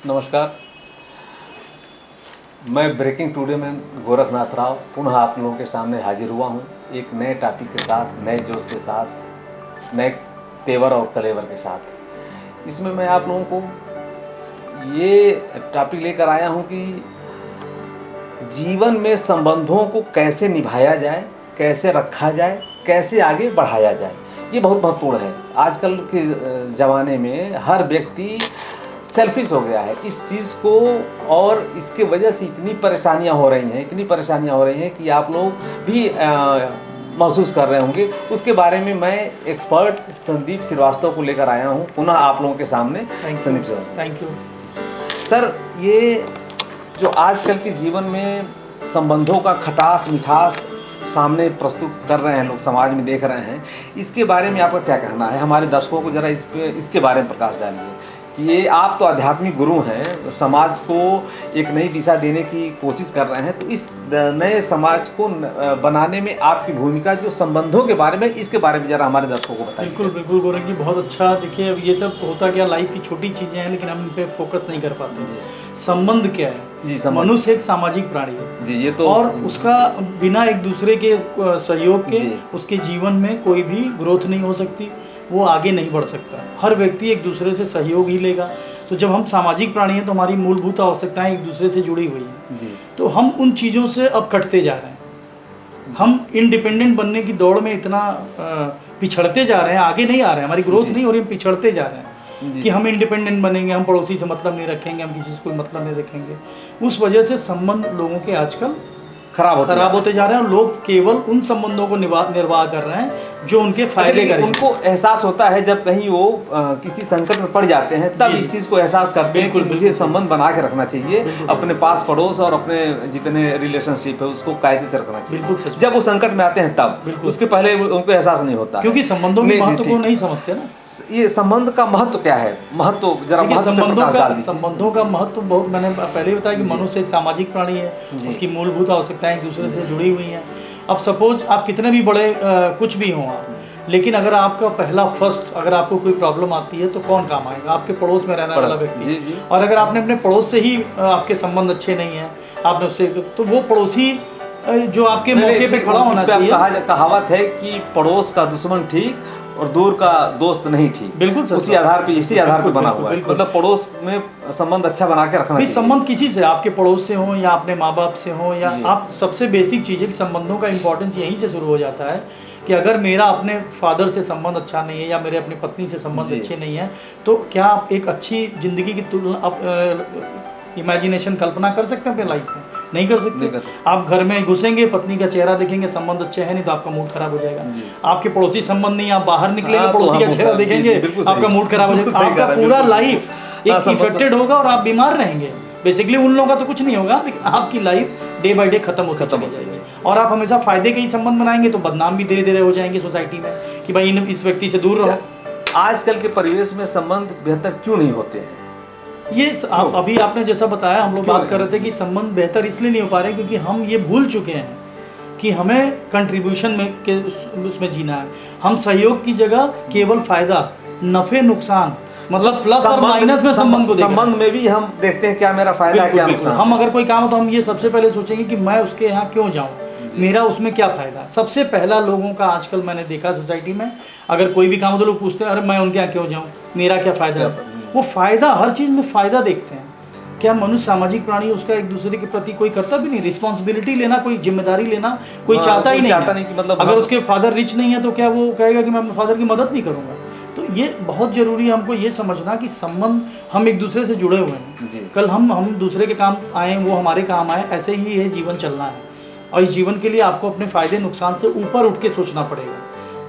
नमस्कार। मैं breaking today में गोरखनाथ राव पुनः आप लोगों के सामने हाजिर हुआ हूँ एक नए टॉपिक के साथ, नए जोश के साथ, नए तेवर और कलेवर के साथ। इसमें मैं आप लोगों को ये टॉपिक लेकर आया हूँ कि जीवन में संबंधों को कैसे निभाया जाए, कैसे रखा जाए, कैसे आगे बढ़ाया जाए। ये बहुत महत्वपूर्ण है। आजकल के ज़माने में हर व्यक्ति सेल्फिश हो गया है इस चीज़ को, और इसके वजह से इतनी परेशानियां हो रही हैं कि आप लोग भी महसूस कर रहे होंगे। उसके बारे में मैं एक्सपर्ट संदीप श्रीवास्तव को लेकर आया हूं पुनः आप लोगों के सामने। Sandeep sir, thank you sir. ये जो आजकल के जीवन में संबंधों का खटास मिठास सामने प्रस्तुत कर रहे हैं लोग, समाज में देख रहे हैं, इसके बारे में आपका क्या कहना है? हमारे दर्शकों को जरा इसके बारे में प्रकाश डालिए कि ये आप तो आध्यात्मिक गुरु हैं, समाज को एक नई दिशा देने की कोशिश कर रहे हैं, तो इस नए समाज को बनाने में आपकी भूमिका, जो संबंधों के बारे में, इसके बारे में जरा हमारे दर्शकों को बताइए। बिल्कुल गोरख जी, बहुत अच्छा। देखिए, अब ये सब होता क्या, लाइफ की छोटी चीज़ें हैं लेकिन हम इन पे फोकस नहीं कर पाते। संबंध क्या है जी? मनुष्य एक सामाजिक प्राणी है जी, ये तो, और उसका बिना एक दूसरे के सहयोग के उसके जीवन में कोई भी ग्रोथ नहीं हो सकती, वो आगे नहीं बढ़ सकता। हर व्यक्ति एक दूसरे से सहयोग ही लेगा। तो जब हम सामाजिक प्राणी हैं तो हमारी मूलभूत आवश्यकताएं एक दूसरे से जुड़ी हुई हैं जी। तो हम उन चीज़ों से अब कटते जा रहे हैं। हम इंडिपेंडेंट बनने की दौड़ में इतना पिछड़ते जा रहे हैं, आगे नहीं आ रहे हैं, हमारी ग्रोथ नहीं हो रही, हम पिछड़ते जा रहे हैं कि हम इंडिपेंडेंट बनेंगे, हम पड़ोसी से मतलब नहीं रखेंगे, हम किसी से कोई मतलब नहीं रखेंगे। उस वजह से संबंध लोगों के आजकल खराब होते जा रहे हैं और लोग केवल उन संबंधों को निर्वाह कर रहे हैं जो उनके फायदे करें। उनको एहसास होता है जब कहीं वो किसी संकट में पड़ जाते हैं, तब इस चीज़ को एहसास करते हैं कि मुझे संबंध बना के रखना चाहिए, अपने पास पड़ोस और अपने जितने रिलेशनशिप है उसको कायदे से रखना चाहिए। जब वो संकट में आते हैं तब, उसके पहले उनको एहसास नहीं होता, क्योंकि संबंधों के महत्व को नहीं समझते ना। ये संबंध का महत्व क्या है? महत्व जरा संबंधों का महत्व बहुत, मैंने पहले बताया कि मनुष्य एक सामाजिक प्राणी है, उसकी मूलभूत आवश्यकताएं एक दूसरे से जुड़ी हुई हैं। अब सपोज आप कितने भी बड़े कुछ भी हों आप, लेकिन अगर आपका अगर आपको कोई प्रॉब्लम आती है तो कौन काम आएगा? आपके पड़ोस में रहने वाला व्यक्ति। और अगर आपने अपने पड़ोस से ही आपके संबंध अच्छे नहीं हैं, आपने उससे, तो वो पड़ोसी जो आपके मौके पे खड़ा होना चाहिए। कहावत है कि पड़ोस का दुश्मन ठीक और दूर का दोस्त नहीं ठीक। बिल्कुल सर, इसी आधार पे बना हुआ है। मतलब पड़ोस में संबंध अच्छा बना के रखना चाहिए। संबंध किसी से, आपके पड़ोस से हो या अपने माँ बाप से हो, या आप, सबसे बेसिक चीज़ है, संबंधों का इंपॉर्टेंस यहीं से शुरू हो जाता है कि अगर मेरा अपने फादर से संबंध अच्छा नहीं है या मेरे अपनी पत्नी से संबंध अच्छे नहीं है, तो क्या आप एक अच्छी जिंदगी की इमेजिनेशन, कल्पना कर सकते हैं अपने लाइफ में? नहीं कर सकते। आप घर में घुसेंगे, पत्नी का चेहरा देखेंगे, संबंध अच्छे है नहीं तो आपका मूड खराब हो जाएगा। आपके पड़ोसी संबंध नहीं, आप बाहर निकलेंगे, पड़ोसी का चेहरा देखेंगे, आपका मूड खराब हो जाएगा, आपका पूरा लाइफ एक इफेक्टेड होगा और आप बीमार रहेंगे। बेसिकली उन लोगों का तो कुछ नहीं होगा, लेकिन आपकी लाइफ डे बाय डे खत्म हो जाएगी। और आप हमेशा फायदे के ही संबंध बनाएंगे तो बदनाम भी धीरे धीरे हो जाएंगे सोसाइटी में कि भाई इस व्यक्ति से दूर रहो। आजकल के परिवेश में संबंध बेहतर क्यों नहीं होते हैं? ये अभी आपने जैसा बताया, हम लोग बात कर रहे थे कि संबंध बेहतर इसलिए नहीं हो पा रहे क्योंकि हम ये भूल चुके हैं कि हमें कंट्रीब्यूशन में के उसमें जीना है। हम सहयोग की जगह केवल फायदा, नफे नुकसान, मतलब प्लस और माइनस में संबंध को संबंध में भी हम देखते हैं क्या मेरा फायदा है, क्या नुकसान। हम अगर कोई काम हो तो हम ये सबसे पहले सोचेंगे कि मैं उसके यहाँ क्यों जाऊँ, मेरा उसमें क्या फायदा। सबसे पहला लोगों का आजकल मैंने देखा सोसाइटी में, अगर कोई भी काम हो तो लोग पूछते हैं अरे मैं उनके यहाँ क्यों जाऊँ, मेरा क्या फायदा है। वो फायदा, हर चीज़ में फायदा देखते हैं। क्या मनुष्य सामाजिक प्राणी, उसका एक दूसरे के प्रति कोई कर्तव्य नहीं, रिस्पॉन्सिबिलिटी लेना, कोई जिम्मेदारी लेना कोई चाहता ही नहीं। मतलब अगर उसके फादर रिच नहीं है तो क्या वो कहेगा कि मैं अपने फादर की मदद नहीं करूँगा? तो ये बहुत ज़रूरी है हमको ये समझना कि संबंध, हम एक दूसरे से जुड़े हुए हैं। कल हम दूसरे के काम आए, वो हमारे काम आए, ऐसे ही ये जीवन चलना है। और इस जीवन के लिए आपको अपने फायदे नुकसान से ऊपर उठ के सोचना पड़ेगा।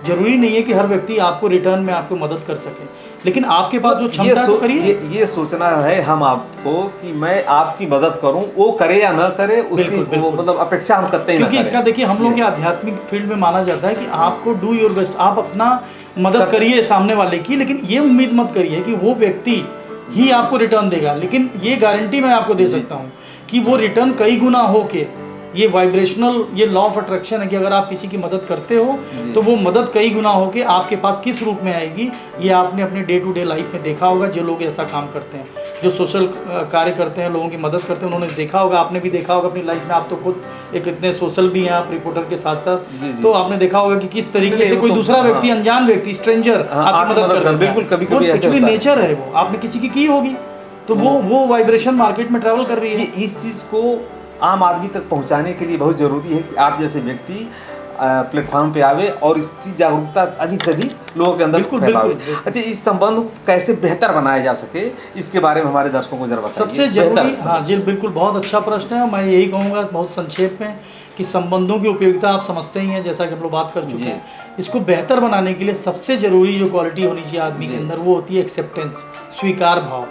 जरूरी नहीं है कि हर व्यक्ति आपको रिटर्न में आपको मदद कर सके, लेकिन आपके पास जो क्षमता है करिए। ये सोचना है हम आपको कि मैं आपकी मदद करूं, वो करे या ना करे उसकी मतलब अपेक्षा हम करते हैं। क्योंकि इसका देखिए, हम लोग के आध्यात्मिक फील्ड में माना जाता है कि आपको डू योर बेस्ट, आप अपना मदद करिए सामने वाले की, लेकिन ये उम्मीद मत करिए कि वो व्यक्ति ही आपको रिटर्न देगा। लेकिन ये गारंटी मैं आपको दे सकता हूँ कि वो रिटर्न कई गुना हो के, ये वाइब्रेशनल, ये लॉ ऑफ अट्रैक्शन है कि अगर आप किसी की मदद करते हो तो वो मदद कई गुना होके आपके पास किस रूप में आएगी, ये आपने अपने डे टू डे लाइफ में देखा होगा जो लोग ऐसा काम करते हैं। जो सोशल कार्य करते हैं, लोगों की मदद करते हैं, उन्होंने देखा होगा, आपने भी देखा होगा अपनी लाइफ में। आप तो खुद एक इतने सोशल भी हैं आप, रिपोर्टर के साथ साथ, तो आपने देखा होगा कि किस तरीके से कोई दूसरा व्यक्ति, अनजान व्यक्ति, स्ट्रेंजर आपकी मदद कर रहा है। बिल्कुल, कभी-कभी ऐसा एक्चुअली होता है। नेचर है वो, आपने किसी की होगी तो वो वाइब्रेशन मार्केट में ट्रैवल कर रही है। इस चीज़ को आम आदमी तक पहुंचाने के लिए बहुत ज़रूरी है कि आप जैसे व्यक्ति प्लेटफॉर्म पे आवे और इसकी जागरूकता अधिक से अधिक लोगों के अंदर फैलावे। अच्छा, इस संबंध को कैसे बेहतर बनाया जा सके, इसके बारे में हमारे दर्शकों को जरा बताइए। सबसे जरूरी, हाँ जी बिल्कुल, बहुत अच्छा प्रश्न है। मैं यही कहूँगा बहुत संक्षेप में कि संबंधों की उपयोगिता आप समझते ही हैं, जैसा कि हम लोग बात कर चुके हैं। इसको बेहतर बनाने के लिए सबसे जरूरी जो क्वालिटी होनी चाहिए आदमी के अंदर, वो होती है एक्सेप्टेंस, स्वीकार भाव।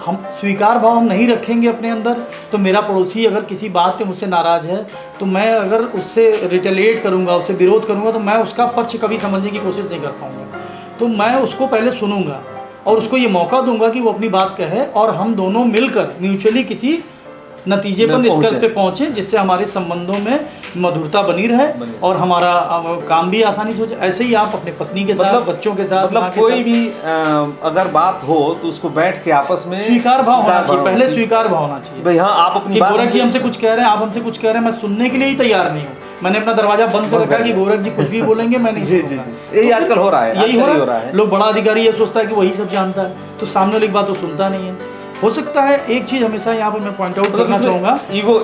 हम स्वीकार भाव हम नहीं रखेंगे अपने अंदर, तो मेरा पड़ोसी अगर किसी बात पे मुझसे नाराज़ है, तो मैं अगर उससे रिटेलिएट करूंगा, उससे विरोध करूंगा, तो मैं उसका पक्ष कभी समझने की कोशिश नहीं कर पाऊंगा। तो मैं उसको पहले सुनूंगा और उसको ये मौका दूंगा कि वो अपनी बात कहे, और हम दोनों मिलकर म्यूचुअली किसी नतीजे पर, निष्कर्ष पे पहुंचे, जिससे हमारे संबंधों में मधुरता बनी रहे और हमारा काम भी आसानी से हो जाए। ऐसे ही आप अपने पत्नी के साथ, बच्चों के साथ, मतलब कोई भी अगर बात हो तो उसको बैठ के आपस में स्वीकार भाव होना चाहिए। पहले स्वीकार भाव होना चाहिए। भाई हाँ, आप अपनी बात, गोरख जी हमसे कुछ कह रहे हैं, आप हमसे कुछ कह रहे हैं, मैं सुनने के लिए ही तैयार नहीं हूँ। मैंने अपना दरवाजा बंद कर रखा है कि गोरख जी कुछ भी बोलेंगे मैं नहीं सुनूंगा। यही आजकल हो रहा है, यही हो रहा है। लोग, बड़ा अधिकारी ये सोचता है कि वही सब जानता है, तो सामने वाली बात तो सुनता नहीं है। हो सकता है एक चीज हमेशा यहाँ पर मैं पॉइंट आउट करना चाहूँगा,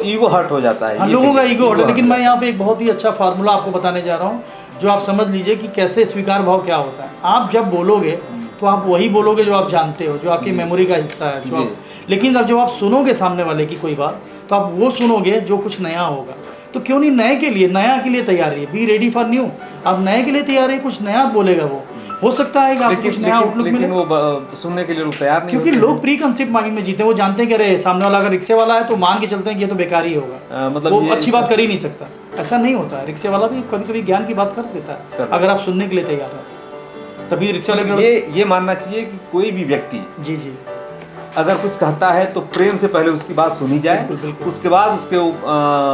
ईगो हर्ट हो जाता है, हम लोगों का ईगो हर्ट है। लेकिन मैं यहाँ पे एक बहुत ही अच्छा फार्मूला आपको बताने जा रहा हूँ, जो आप समझ लीजिए कि कैसे स्वीकार भाव क्या होता है। आप जब बोलोगे तो आप वही बोलोगे जो आप जानते हो, जो आपकी मेमोरी का हिस्सा है, जो आप, लेकिन जब आप सुनोगे सामने वाले की कोई बात, तो आप वो सुनोगे जो कुछ नया होगा। तो क्यों नहीं नए के लिए, नया के लिए तैयार रहिए, बी रेडी फॉर न्यू। आप नए के लिए तैयार रहिए, कुछ नया बोलेगा वो, हो सकता है कि आपको कुछ नया आउटलुक मिले। लेकिन वो सुनने के लिए लोग तैयार नहीं, क्योंकि लोग प्री कंसेप्ट माइंड में जीते हैं। वो जानते हैं कि अरे सामने वाला अगर रिक्शे वाला है तो मान के चलते हैं कि ये तो बेकार ही होगा, मतलब वो अच्छी बात कर ही नहीं सकता। ऐसा नहीं होता है, रिक्शे वाला भी कभी कभी ज्ञान की बात कर देता है, अगर आप सुनने के लिए तैयार हैं तभी रिक्शा वाले। ये मानना चाहिए कि कोई भी व्यक्ति जी जी अगर कुछ कहता है तो प्रेम से पहले उसकी बात सुनी जाए, बिल्कुल। उसके बाद उसके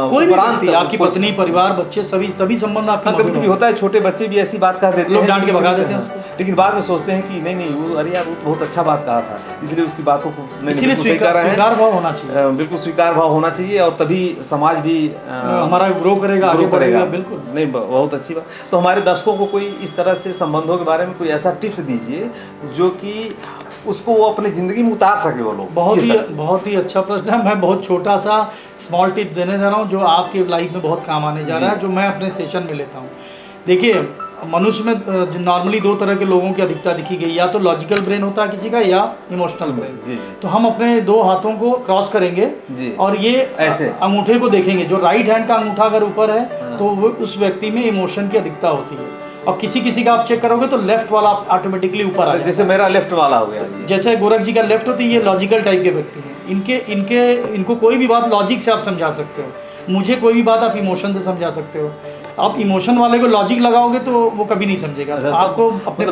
कोई भी व्यक्ति, आपकी पत्नी, परिवार, बच्चे, सभी, तभी संबंध आपका। कभी कभी होता है छोटे बच्चे भी ऐसी बात कह देते हैं, लोग डांट के भगा देते हैं उसको, लेकिन बाद में सोचते हैं कि नहीं वो, अरे यार वो बहुत अच्छा बात कहा था, इसलिए उसकी बातों को इसीलिए स्वीकार भाव होना चाहिए। बिल्कुल स्वीकार भाव होना चाहिए, और तभी समाज भी हमारा ग्रो करेगा, आगे बढ़ेगा। बिल्कुल, नहीं, बहुत अच्छी बात। तो हमारे दर्शकों को कोई इस तरह से संबंधों के बारे में कोई ऐसा टिप्स दीजिए जो कि उसको वो अपनी जिंदगी में उतार सके वो लोग। बहुत ही अच्छा प्रश्न है। मैं बहुत छोटा सा स्मॉल टिप देने जा रहा हूँ जो आपके लाइफ में बहुत काम आने जा रहा है, जो मैं अपने सेशन में लेता हूँ। देखिए, मनुष्य में नॉर्मली दो तरह के लोगों की अधिकता दिखी गई, या तो लॉजिकल ब्रेन होता है किसी का, या इमोशनल ब्रेन। तो हम अपने दो हाथों को क्रॉस करेंगे और ये ऐसे अंगूठे को देखेंगे, जो राइट हैंड का अंगूठा अगर ऊपर है तो वो उस व्यक्ति में इमोशन की अधिकता होती है, और किसी का आप चेक करोगे तो लेफ्ट वाला ऑटोमेटिकली ऊपर आ जाएगा। जैसे मेरा लेफ्ट वाला हो गया, जैसे गोरख जी का लेफ्ट होती है, ये लॉजिकल टाइप के व्यक्ति हैं। इनको कोई भी बात लॉजिक से आप समझा सकते हो, मुझे कोई भी बात आप इमोशन से समझा सकते हो। आप इमोशन वाले को लॉजिक लगाओगे तो वो कभी नहीं समझेगा। आपको अपने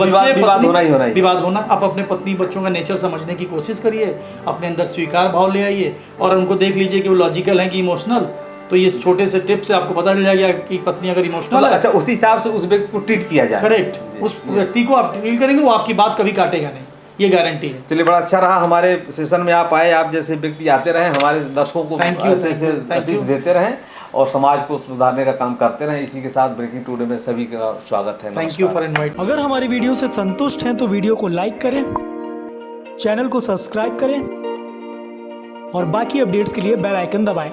विवाद होना, आप अपने पत्नी बच्चों का नेचर समझने की कोशिश करिए, अपने अंदर स्वीकार भाव ले आइए, और उनको देख लीजिए कि वो लॉजिकल है कि इमोशनल। तो ये छोटे से टिप से आपको पता चल जाएगा कि पत्नी अगर इमोशनल है, अच्छा, उसी हिसाब से उस व्यक्ति को ट्रीट किया जाए। करेक्ट, उस व्यक्ति को आप ट्रीट करेंगे, वो आपकी बात कभी काटेगा नहीं, ये गारंटी है। चलिए, बड़ा अच्छा रहा हमारे सेशन में आप आए, आप जैसे व्यक्ति आते रहे, हमारे दर्शकों को टिप्स देते रहें और समाज को सुधारने का काम करते रहें। इसी के साथ ब्रेकिंग टुडे में सभी का स्वागत है। Thank you for invite. अगर हमारी वीडियो से संतुष्ट हैं तो वीडियो को लाइक करें, चैनल को सब्सक्राइब करें और बाकी अपडेट्स के लिए बेल आइकन दबाएं।